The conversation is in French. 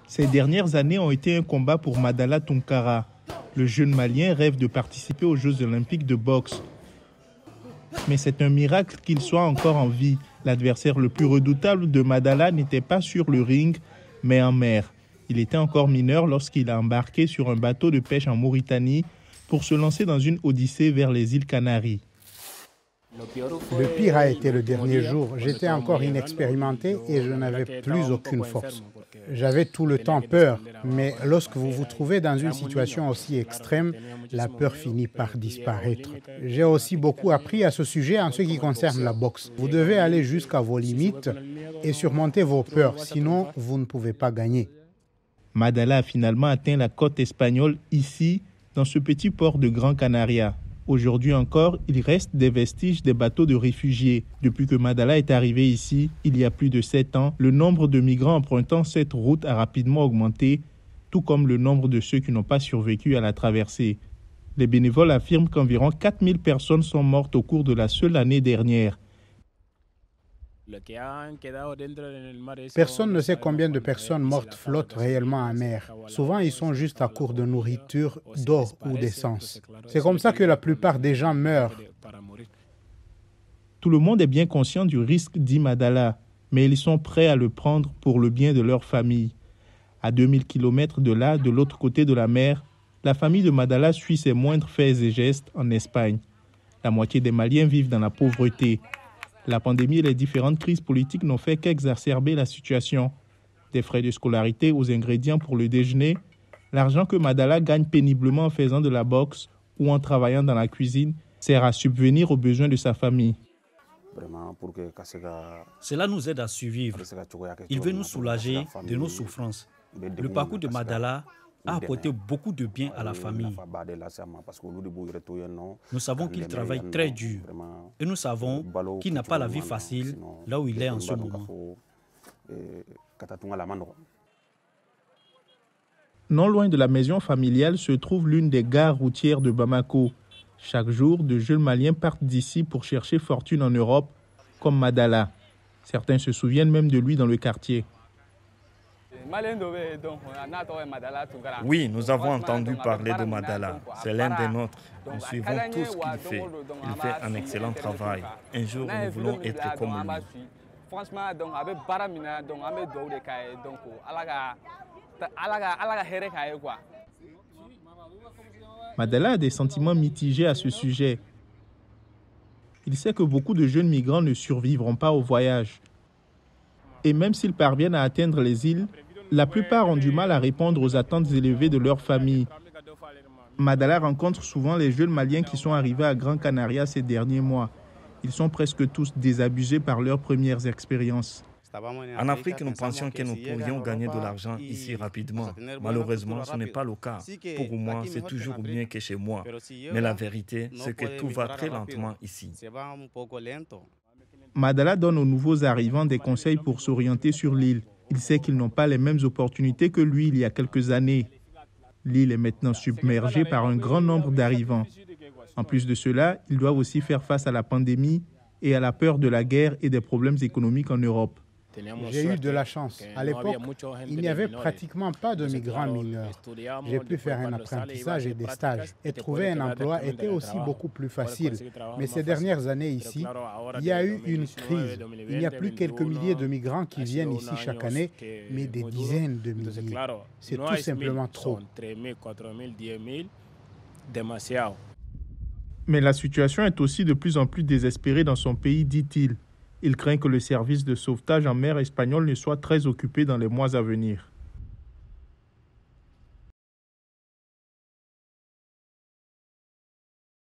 Ces dernières années ont été un combat pour Madala Tunkara. Le jeune Malien rêve de participer aux Jeux olympiques de boxe. Mais c'est un miracle qu'il soit encore en vie. L'adversaire le plus redoutable de Madala n'était pas sur le ring, mais en mer. Il était encore mineur lorsqu'il a embarqué sur un bateau de pêche en Mauritanie pour se lancer dans une odyssée vers les îles Canaries. Le pire a été le dernier jour. J'étais encore inexpérimenté et je n'avais plus aucune force. J'avais tout le temps peur, mais lorsque vous vous trouvez dans une situation aussi extrême, la peur finit par disparaître. J'ai aussi beaucoup appris à ce sujet en ce qui concerne la boxe. Vous devez aller jusqu'à vos limites et surmonter vos peurs, sinon vous ne pouvez pas gagner. Madala a finalement atteint la côte espagnole ici, dans ce petit port de Gran Canaria. Aujourd'hui encore, il reste des vestiges des bateaux de réfugiés. Depuis que Madala est arrivé ici, il y a plus de 7 ans, le nombre de migrants empruntant cette route a rapidement augmenté, tout comme le nombre de ceux qui n'ont pas survécu à la traversée. Les bénévoles affirment qu'environ 4000 personnes sont mortes au cours de la seule année dernière. Personne ne sait combien de personnes mortes flottent réellement en mer. Souvent, ils sont juste à court de nourriture, d'eau ou d'essence. C'est comme ça que la plupart des gens meurent. Tout le monde est bien conscient du risque, dit Madala, mais ils sont prêts à le prendre pour le bien de leur famille. À 2000 km de là, de l'autre côté de la mer, la famille de Madala suit ses moindres faits et gestes en Espagne. La moitié des Maliens vivent dans la pauvreté. La pandémie et les différentes crises politiques n'ont fait qu'exacerber la situation. Des frais de scolarité aux ingrédients pour le déjeuner, l'argent que Madala gagne péniblement en faisant de la boxe ou en travaillant dans la cuisine sert à subvenir aux besoins de sa famille. Cela nous aide à survivre. Il veut nous soulager de nos souffrances. Le parcours de Madala a apporté beaucoup de bien à la famille. Nous savons qu'il travaille très dur et nous savons qu'il n'a pas la vie facile là où il est en ce moment. Non loin de la maison familiale se trouve l'une des gares routières de Bamako. Chaque jour, de jeunes Maliens partent d'ici pour chercher fortune en Europe, comme Madala. Certains se souviennent même de lui dans le quartier. Oui, nous avons entendu parler de Madala. C'est l'un des nôtres. Nous suivons tout ce qu'il fait. Il fait un excellent travail. Un jour, nous voulons être comme lui. Madala a des sentiments mitigés à ce sujet. Il sait que beaucoup de jeunes migrants ne survivront pas au voyage. Et même s'ils parviennent à atteindre les îles, la plupart ont du mal à répondre aux attentes élevées de leur famille. Madala rencontre souvent les jeunes Maliens qui sont arrivés à Gran Canaria ces derniers mois. Ils sont presque tous désabusés par leurs premières expériences. En Afrique, nous pensions que nous pourrions gagner de l'argent ici rapidement. Malheureusement, ce n'est pas le cas. Pour moi, c'est toujours mieux que chez moi. Mais la vérité, c'est que tout va très lentement ici. Madala donne aux nouveaux arrivants des conseils pour s'orienter sur l'île. Il sait qu'ils n'ont pas les mêmes opportunités que lui il y a quelques années. L'île est maintenant submergée par un grand nombre d'arrivants. En plus de cela, ils doivent aussi faire face à la pandémie et à la peur de la guerre et des problèmes économiques en Europe. J'ai eu de la chance. À l'époque, il n'y avait pratiquement pas de migrants mineurs. J'ai pu faire un apprentissage et des stages. Et trouver un emploi était aussi beaucoup plus facile. Mais ces dernières années ici, il y a eu une crise. Il n'y a plus quelques milliers de migrants qui viennent ici chaque année, mais des dizaines de milliers. C'est tout simplement trop. Mais la situation est aussi de plus en plus désespérée dans son pays, dit-il. Il craint que le service de sauvetage en mer espagnol ne soit très occupé dans les mois à venir.